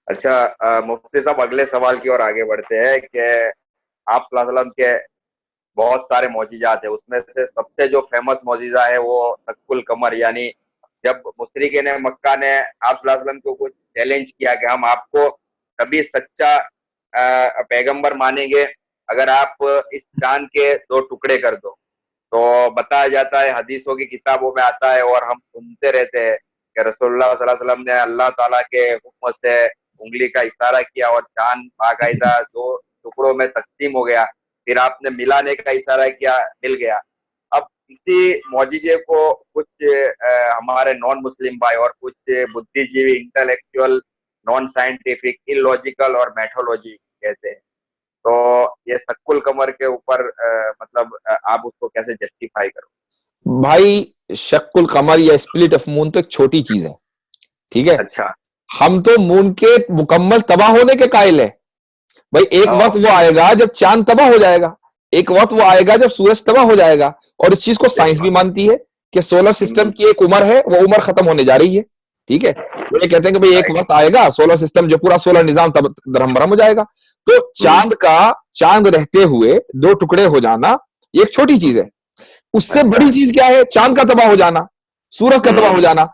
अच्छा, मुफ्ती साहब, अगले सवाल की ओर आगे बढ़ते हैं कि आप सल्लल्लाहु अलैहि वसल्लम के बहुत सारे मौजिज़ात है, उसमें से सबसे जो फेमस मौजिज़ा है वो शक्कुल कमर, यानी जब मुशरिकीन मक्का ने आप सल्लल्लाहु अलैहि वसल्लम को कुछ चैलेंज किया कि हम आपको तभी सच्चा पैगंबर मानेंगे अगर आप इस चांद के दो टुकड़े कर दो। तो बताया जाता है, हदीसों की किताबों में आता है और हम सुनते रहते हैं कि रसूलुल्लाह सल्लल्लाहु अलैहि वसल्लम ने अल्लाह ताला के हुक्म से उंगली का इशारा किया और चांद बाकायदा दो टुकड़ों में तकसीम हो गया। फिर आपने मिलाने का इशारा किया, मिल गया। अब इसी मौजिजे को कुछ हमारे नॉन मुस्लिम भाई और कुछ बुद्धिजीवी, इंटेलेक्चुअल, नॉन साइंटिफिक, इलॉजिकल और मैथोलॉजी कहते हैं। तो ये शक्कुल कमर के ऊपर मतलब आप उसको कैसे जस्टिफाई करो? भाई, शक्कुल कमर या स्प्लिट ऑफ मून तो एक छोटी चीज है, ठीक है। अच्छा। हम तो मून के मुकम्मल तबाह होने के कायल है। भाई, एक ओ। वक्त वो आएगा जब चांद तबाह हो जाएगा, एक वक्त वो आएगा जब सूरज तबाह हो जाएगा। और इस चीज को साइंस भी बिल्कुल। मानती है कि सोलर सिस्टम की एक उम्र है, वो उम्र खत्म होने जा रही है, ठीक है। वो ये कहते हैं कि भाई एक राइट। वक्त आएगा, सोलर सिस्टम जो पूरा सोलर निजाम तब दरहम बरहम हो जाएगा। तो चांद रहते हुए दो टुकड़े हो जाना ये एक छोटी चीज है। उससे अच्छा। बड़ी चीज क्या है? चांद का तबाह हो जाना, सूरज का तबाह हो हम्म। जाना।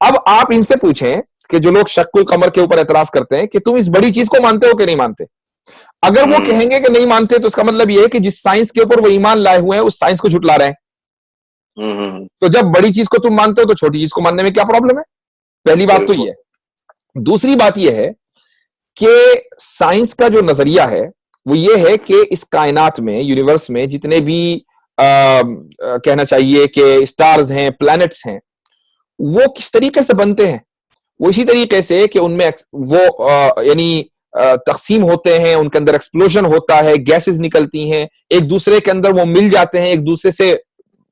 अब आप इनसे पूछें कि जो लोग शक्कुल कमर के ऊपर एतराज करते हैं कि तुम इस बड़ी चीज को मानते हो कि नहीं मानते। अगर वो हम्म। कहेंगे कि नहीं मानते तो इसका मतलब यह है कि जिस साइंस के ऊपर वो ईमान लाए हुए हैं उस साइंस को झुटला रहे हैं। हम्म। तो जब बड़ी चीज को तुम मानते हो तो छोटी चीज को मानने में क्या प्रॉब्लम है? पहली बात तो बिल्कुल। यह है। दूसरी बात यह है कि साइंस का जो नजरिया है वो ये है कि इस कायनात में, यूनिवर्स में जितने भी कहना चाहिए कि स्टार्स हैं, प्लैनेट्स हैं, वो किस तरीके से बनते हैं। वो इसी तरीके से कि उनमें वो यानी तकसीम होते हैं, उनके अंदर एक्सप्लोजन होता है, गैसेस निकलती हैं, एक दूसरे के अंदर वो मिल जाते हैं, एक दूसरे से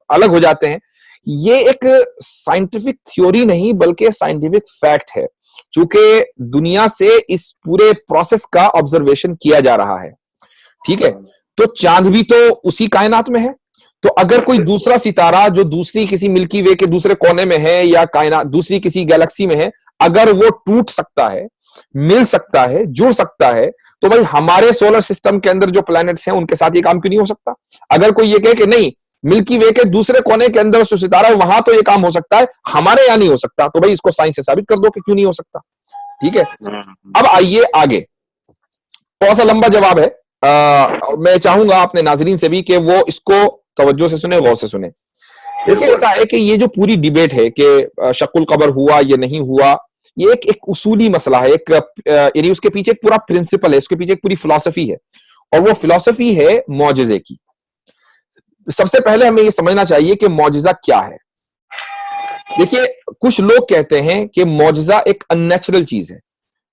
अलग हो जाते हैं। ये एक साइंटिफिक थ्योरी नहीं बल्कि साइंटिफिक फैक्ट है, चूंकि दुनिया से इस पूरे प्रोसेस का ऑब्जर्वेशन किया जा रहा है, ठीक है। तो चांद भी तो उसी कायनात में है। तो अगर कोई बिल्कुल। दूसरा सितारा जो दूसरी किसी मिल्की वे के दूसरे कोने में है या कायनात दूसरी किसी गैलेक्सी में है, अगर वो टूट सकता है, मिल सकता है, जुड़ सकता है, तो भाई हमारे सोलर सिस्टम के अंदर जो प्लैनेट्स हैं उनके साथ ये काम क्यों नहीं हो सकता? अगर कोई ये कहे कि नहीं, मिल्की वे के दूसरे कोने के अंदर जो सितारा है वहां तो ये काम हो सकता है, हमारे यहां नहीं हो सकता, तो भाई इसको साइंस से साबित कर दो कि क्यों नहीं हो सकता, ठीक है। अब आइए आगे। थोड़ा सा लंबा जवाब है, मैं चाहूंगा अपने नाजरीन से भी कि वो इसको तवज्जो से सुने, गौर से सुने। देखिए, बिल्कुल। ऐसा है कि ये जो पूरी डिबेट है कि शक्कुल कबर हुआ ये नहीं हुआ, ये एक उसूली मसला है, एक यानी उसके पीछे एक पूरा प्रिंसिपल है, उसके पीछे एक पूरी फिलॉसफी है, और वो फिलॉसफी है मौजिजे की। सबसे पहले हमें ये समझना चाहिए कि मौजिजा क्या है। देखिए, कुछ लोग कहते हैं कि मौजिजा एक अननेचुरल चीज है।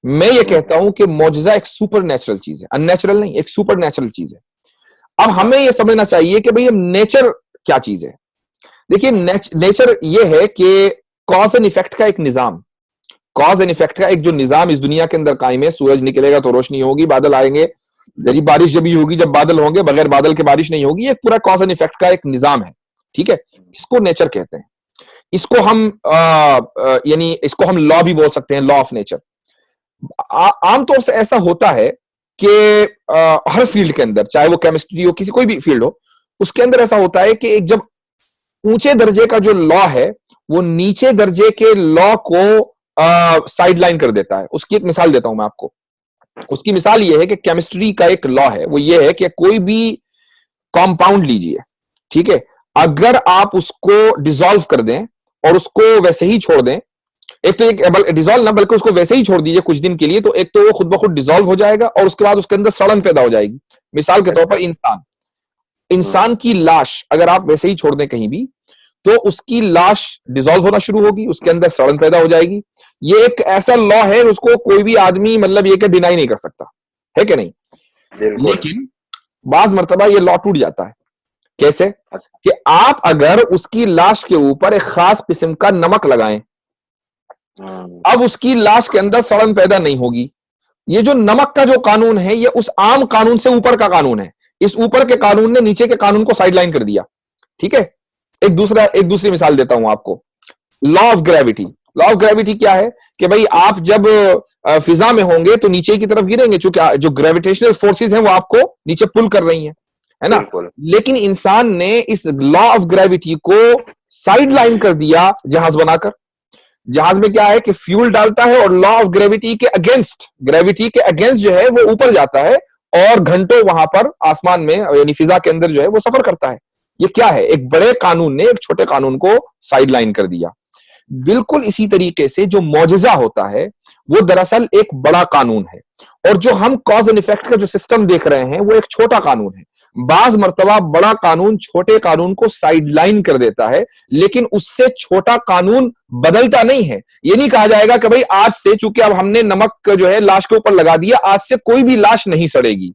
मैं ये कहता हूं कि मौजिजा एक सुपर नेचुरल चीज है, अननेचुरल नहीं, एक सुपर नेचुरल चीज है। अब हमें यह समझना चाहिए कि भाई नेचर क्या चीज है। देखिए, नेचर ये है कि कॉज एंड इफेक्ट का एक निजाम, कॉज एंड इफेक्ट का एक जो निजाम इस दुनिया के अंदर कायम है। सूरज निकलेगा तो रोशनी होगी, बादल आएंगे, जरी बारिश जब ही होगी जब बादल होंगे, बगैर बादल के बारिश नहीं होगी। एक पूरा कॉज एंड इफेक्ट का एक निजाम है, ठीक है। इसको नेचर कहते हैं। इसको हम यानी इसको हम लॉ भी बोल सकते हैं, लॉ ऑफ नेचर। आमतौर से ऐसा होता है कि हर फील्ड के अंदर, चाहे वो केमिस्ट्री हो, किसी कोई भी फील्ड हो, उसके अंदर ऐसा होता है कि एक जब ऊंचे दर्जे का जो लॉ है वो नीचे दर्जे के लॉ को साइडलाइन कर देता है। उसकी एक मिसाल देता हूं मैं आपको। उसकी मिसाल ये है कि केमिस्ट्री का एक लॉ है, वो ये है कि कोई भी कंपाउंड लीजिए, ठीक है, अगर आप उसको डिसॉल्व कर दें और उसको वैसे ही छोड़ दें, एक तो एक डिसॉल्व ना बल्कि उसको वैसे ही छोड़ दीजिए कुछ दिन के लिए, तो एक तो वो खुद ब खुद डिसॉल्व हो जाएगा और उसके बाद उसके अंदर सड़न पैदा हो जाएगी। मिसाल के तौर पर इंसान, इंसान की लाश अगर आप वैसे ही छोड़ दें कहीं भी, तो उसकी लाश डिसॉल्व होना शुरू होगी, उसके अंदर सड़न पैदा हो जाएगी। ये एक ऐसा लॉ है उसको कोई भी आदमी मतलब ये कि डिनाई नहीं कर सकता, है कि नहीं। बिल्कुल। लेकिन बाज मर्तबा ये लॉ टूट जाता है। कैसे? अच्छा। कि आप अगर उसकी लाश के ऊपर एक खास किस्म का नमक लगाएं, अब उसकी लाश के अंदर सड़न पैदा नहीं होगी। ये जो नमक का जो कानून है ये उस आम कानून से ऊपर का कानून है। इस ऊपर के कानून ने नीचे के कानून को साइडलाइन कर दिया, ठीक है। एक दूसरी मिसाल देता हूं आपको, law of gravity. Law of gravity क्या है कि भाई आप जब फिजा में होंगे तो नीचे की तरफ गिरेंगे, क्योंकि जो ग्रेविटेशनल फोर्सेस हैं वो आपको नीचे पुल कर रही हैं, है ना। बिल्कुल। लेकिन इंसान ने इस लॉ ऑफ ग्रेविटी को साइड लाइन कर दिया जहाज बनाकर। जहाज में क्या है कि फ्यूल डालता है और लॉ ऑफ ग्रेविटी के अगेंस्ट जो है वो ऊपर जाता है और घंटों वहां पर आसमान में यानी फिजा के अंदर जो है वो सफर करता है। ये क्या है, एक बड़े कानून ने एक छोटे कानून को साइड लाइन कर दिया। बिल्कुल इसी तरीके से जो मौजज़ा होता है वो दरअसल एक बड़ा कानून है, और जो हम कॉज एंड इफेक्ट का जो सिस्टम देख रहे हैं वो एक छोटा कानून है। बाज मर्तबा बड़ा कानून छोटे कानून को साइडलाइन कर देता है, लेकिन उससे छोटा कानून बदलता नहीं है। ये नहीं कहा जाएगा कि भाई आज से, चूंकि अब हमने नमक जो है लाश के ऊपर लगा दिया, आज से कोई भी लाश नहीं सड़ेगी।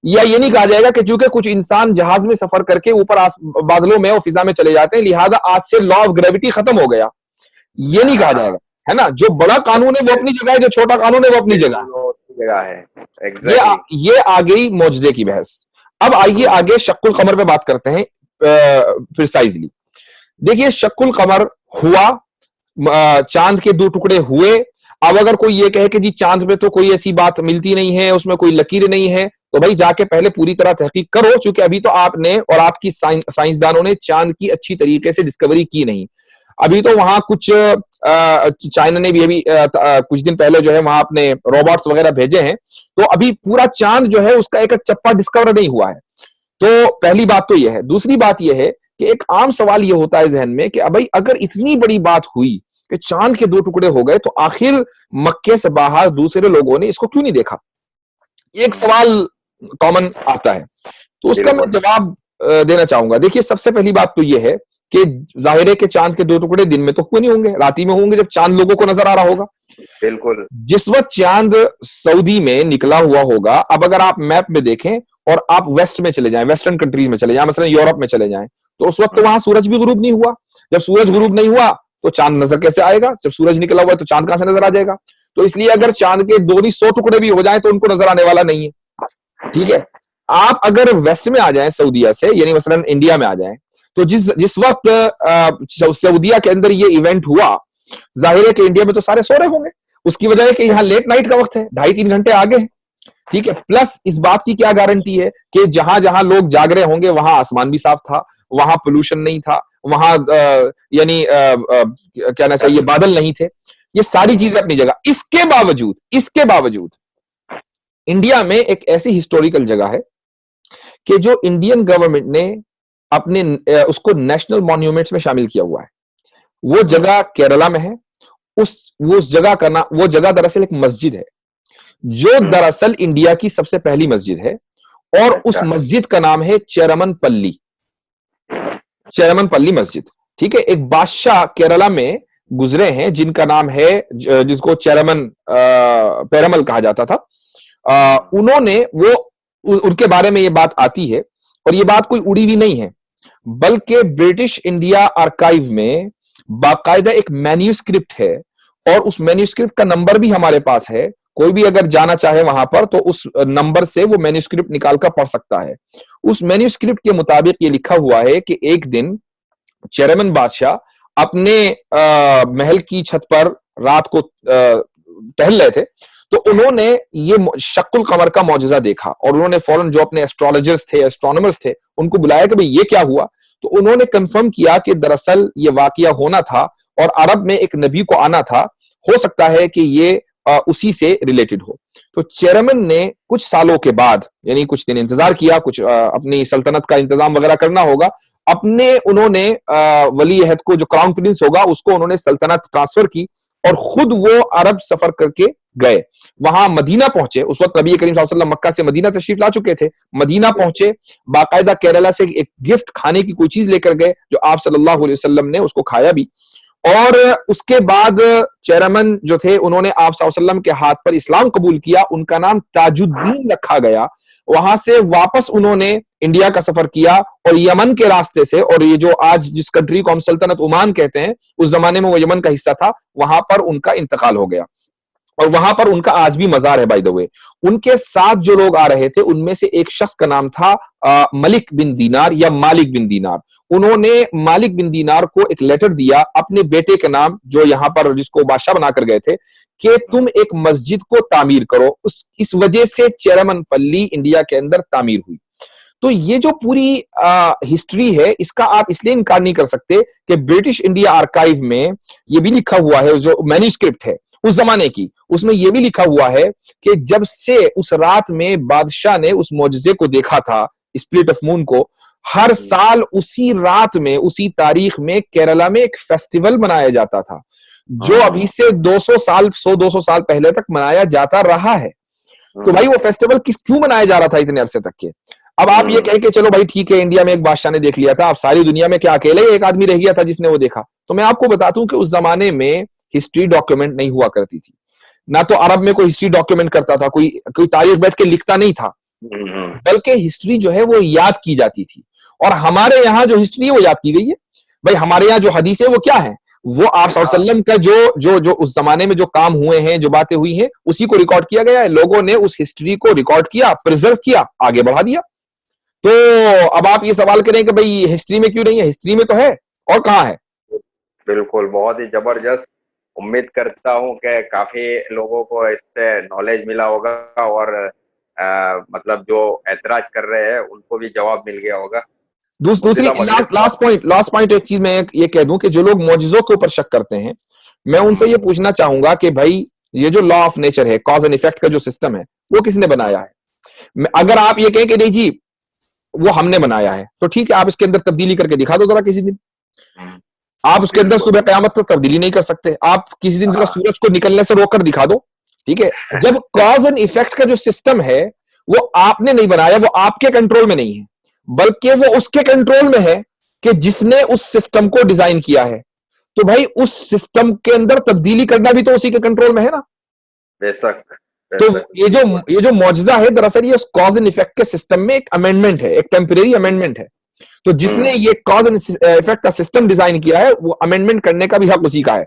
या ये नहीं कहा जाएगा कि चूंकि कुछ इंसान जहाज में सफर करके ऊपर बादलों में और फिजा में चले जाते हैं, लिहाजा आज से लॉ ऑफ ग्रेविटी खत्म हो गया। ये नहीं कहा जाएगा, है ना। जो बड़ा कानून है वो अपनी जगह है, जो छोटा कानून है वो अपनी जगह है। exactly. ये आ गई मौजज़े की बहस। अब आइए आगे शक्कुल कमर पे बात करते हैं प्रिसाइजली। देखिए, शक्कुल कमर हुआ, चांद के दो टुकड़े हुए। अब अगर कोई ये कहे कि जी चांद पे तो कोई ऐसी बात मिलती नहीं है, उसमें कोई लकीर नहीं है, तो भाई जाके पहले पूरी तरह तहकीक करो, क्योंकि अभी तो आपने और आपकी साइंसदानों ने चांद की अच्छी तरीके से डिस्कवरी की नहीं। अभी तो वहां कुछ चाइना ने भी अभी कुछ दिन पहले जो है वहां अपने रोबोट्स वगैरह भेजे हैं, तो अभी पूरा चांद जो है उसका एक चप्पा डिस्कवर नहीं हुआ है। तो पहली बात तो यह है। दूसरी बात यह है कि एक आम सवाल यह होता है जहन में कि भाई अगर इतनी बड़ी बात हुई कि चांद के दो टुकड़े हो गए, तो आखिर मक्के से बाहर दूसरे लोगों ने इसको क्यों नहीं देखा? एक सवाल कॉमन आता है, तो उसका मैं जवाब देना चाहूंगा। देखिए, सबसे पहली बात तो यह है कि जाहिर है कि चांद के दो टुकड़े दिन में तो क्यों नहीं होंगे, रात ही में होंगे जब चांद लोगों को नजर आ रहा होगा। बिल्कुल। जिस वक्त चांद सऊदी में निकला हुआ होगा, अब अगर आप मैप में देखें और आप वेस्ट में चले जाएं, वेस्टर्न कंट्रीज में चले जाएं, मसलन यूरोप में चले जाएं, तो उस वक्त तो वहां सूरज भी गुरूब नहीं हुआ। जब सूरज गुरूब नहीं हुआ तो चांद नजर कैसे आएगा? जब सूरज निकला हुआ है तो चांद कहां से नजर आ जाएगा? तो इसलिए अगर चांद के 200 टुकड़े भी हो जाएं तो उनको नजर आने वाला नहीं है। ठीक है, आप अगर वेस्ट में आ जाएं सऊदिया से, यानी मसलन इंडिया में आ जाएं, तो जिस वक्त सऊदिया के अंदर ये इवेंट हुआ, जाहिर है कि इंडिया में तो सारे सो रहे होंगे। उसकी वजह है कि यहाँ लेट नाइट का वक्त है, 2.5-3 घंटे आगे है। ठीक है, प्लस इस बात की क्या गारंटी है कि जहां जहां लोग जाग रहे होंगे वहां आसमान भी साफ था, वहां पोल्यूशन नहीं था, वहां यानी कहना चाहिए बादल नहीं थे। ये सारी चीजें अपनी जगह। इसके बावजूद इंडिया में एक ऐसी हिस्टोरिकल जगह है कि जो इंडियन गवर्नमेंट ने अपने उसको नेशनल मॉन्यूमेंट्स में शामिल किया हुआ है। वो जगह केरला में है। उस जगह का नाम, वो जगह दरअसल एक मस्जिद है, जो दरअसल इंडिया की सबसे पहली मस्जिद है, और उस मस्जिद का नाम है चेरमनपल्ली मस्जिद। ठीक है, एक बादशाह केरला में गुजरे हैं जिनका नाम है, जिसको पेरमल कहा जाता था। उन्होंने उनके बारे में ये बात आती है, और ये बात कोई उड़ी भी नहीं है, बल्कि ब्रिटिश इंडिया आर्काइव में बाकायदा एक मैन्यूस्क्रिप्ट है, और उस मैन्यूस्क्रिप्ट का नंबर भी हमारे पास है। कोई भी अगर जाना चाहे वहां पर तो उस नंबर से वो मैन्यूस्क्रिप्ट निकालकर पढ़ सकता है। उस मैन्यूस्क्रिप्ट के मुताबिक ये लिखा हुआ है कि एक दिन चेरमन बादशाह अपने महल की छत पर रात को टहल रहे थे, तो उन्होंने ये शक्कुल कमर का मौजज़ा देखा, और उन्होंने फौरन जो अपने एस्ट्रोलॉजर्स थे, एस्ट्रोनॉमर्स थे, उनको बुलाया कि भाई ये क्या हुआ। तो उन्होंने कंफर्म किया कि दरअसल ये वाकया होना था, और अरब में एक नबी को आना था, हो सकता है कि ये उसी से रिलेटेड हो। तो चेयरमैन ने कुछ सालों के बाद, यानी कुछ दिन इंतजार किया, कुछ अपनी सल्तनत का इंतजाम वगैरह करना होगा, उन्होंने वली अहद को, जो क्राउन प्रिंस होगा, उसको उन्होंने सल्तनत ट्रांसफर की, और खुद वो अरब सफर करके गए। वहां मदीना पहुंचे। उस वक्त नबी करीम सल्लल्लाहु अलैहि वसल्लम मक्का से मदीना तशरीफ ला चुके थे। मदीना पहुंचे, बाकायदा केरला से एक गिफ्ट, खाने की कोई चीज लेकर गए, जो आप सल्लल्लाहु अलैहि वसल्लम ने उसको खाया भी। और उसके बाद चेयरमैन जो थे, उन्होंने आप सल्लल्लाहु अलैहि वसल्लम के हाथ पर इस्लाम कबूल किया। उनका नाम ताजुद्दीन रखा गया। वहां से वापस उन्होंने इंडिया का सफर किया, और यमन के रास्ते से, और ये जो आज जिस कंट्री को हम सल्तनत ओमान कहते हैं, उस जमाने में वो यमन का हिस्सा था, वहां पर उनका इंतकाल हो गया। और वहां पर उनका आज भी मजार है बाय द वे। उनके साथ जो लोग आ रहे थे उनमें से एक शख्स का नाम था मलिक बिन दीनार या मालिक बिन दीनार। उन्होंने मालिक बिन दीनार को एक लेटर दिया अपने बेटे के नाम, जो यहां पर जिसको बादशाह बनाकर गए थे, कि तुम एक मस्जिद को तामीर करो। इस वजह से चेरमनपल्ली इंडिया के अंदर तामीर हुई। तो ये जो पूरी हिस्ट्री है, इसका आप इसलिए इनकार नहीं कर सकते कि ब्रिटिश इंडिया आर्काइव में ये भी लिखा हुआ है, जो मैन्युस्क्रिप्ट है उस जमाने की, उसमें यह भी लिखा हुआ है कि जब से उस रात में बादशाह ने उस मौजज़े को देखा था, स्प्लिट ऑफ मून को, हर साल उसी रात में, उसी तारीख में केरला में एक फेस्टिवल मनाया जाता था, जो अभी से 200 साल 100-200 साल पहले तक मनाया जाता रहा है। तो भाई वो फेस्टिवल क्यों मनाया जा रहा था इतने अरसे तक के? अब आप ये कह के चलो भाई ठीक है, इंडिया में एक बादशाह ने देख लिया था, अब सारी दुनिया में क्या अकेले एक आदमी रह गया था जिसने वो देखा? तो मैं आपको बताता हूं कि उस जमाने में हिस्ट्री डॉक्यूमेंट नहीं हुआ करती थी, ना तो अरब में कोई हिस्ट्री डॉक्यूमेंट करता था, कोई तारीख बैठ के लिखता नहीं था, बल्कि हिस्ट्री जो है वो याद की जाती थी। और हमारे यहाँ जो हिस्ट्री है वो याद की गई है। भाई हमारे यहाँ जो हदीस है वो क्या है? वो आप सल्लल्लाहु अलैहि वसल्लम का जो उस जमाने में जो काम हुए हैं, जो बातें हुई हैं, उसी को रिकॉर्ड किया गया है। लोगों ने उस हिस्ट्री को रिकॉर्ड किया, प्रिजर्व किया, आगे बढ़ा दिया। तो अब आप ये सवाल करें कि भाई हिस्ट्री में क्यों नहीं है? हिस्ट्री में तो है, और कहाँ है? बिल्कुल, बहुत ही जबरदस्त। उम्मीद करता हूं कि काफी लोगों को इससे नॉलेज मिला होगा और मतलब जो ऐतराज कर रहे हैं उनको भी जवाब मिल गया होगा। दूसरी लास्ट पॉइंट एक चीज मैं ये कह दूं कि जो लोग मौजज़ों के ऊपर शक करते हैं, मैं उनसे ये पूछना चाहूंगा कि भाई ये जो लॉ ऑफ नेचर है, कॉज एंड इफेक्ट का जो सिस्टम है, वो किसने बनाया है? अगर आप ये कहें कि नहीं जी वो हमने बनाया है, तो ठीक है, आप इसके अंदर तब्दीली करके दिखा दो जरा किसी दिन। आप उसके अंदर सुबह कयामत तक तब्दीली नहीं कर सकते, आप किसी दिन सूरज को निकलने से रोककर दिखा दो, ठीक है। जब कॉज एंड इफेक्ट का जो सिस्टम है वो आपने नहीं बनाया, वो आपके कंट्रोल में नहीं है, बल्कि वो उसके कंट्रोल में है कि जिसने उस सिस्टम को डिजाइन किया है। तो भाई उस सिस्टम के अंदर तब्दीली करना भी तो उसी के कंट्रोल में है ना। बेशक। तो ये जो मौजज़ा है, दरअसल ये उस कॉज एंड इफेक्ट के सिस्टम में एक अमेंडमेंट है, एक टेम्परेरी अमेंडमेंट है। तो जिसने ये कॉज एंड इफेक्ट का सिस्टम डिजाइन किया है, वो अमेंडमेंट करने का भी हक उसी का है।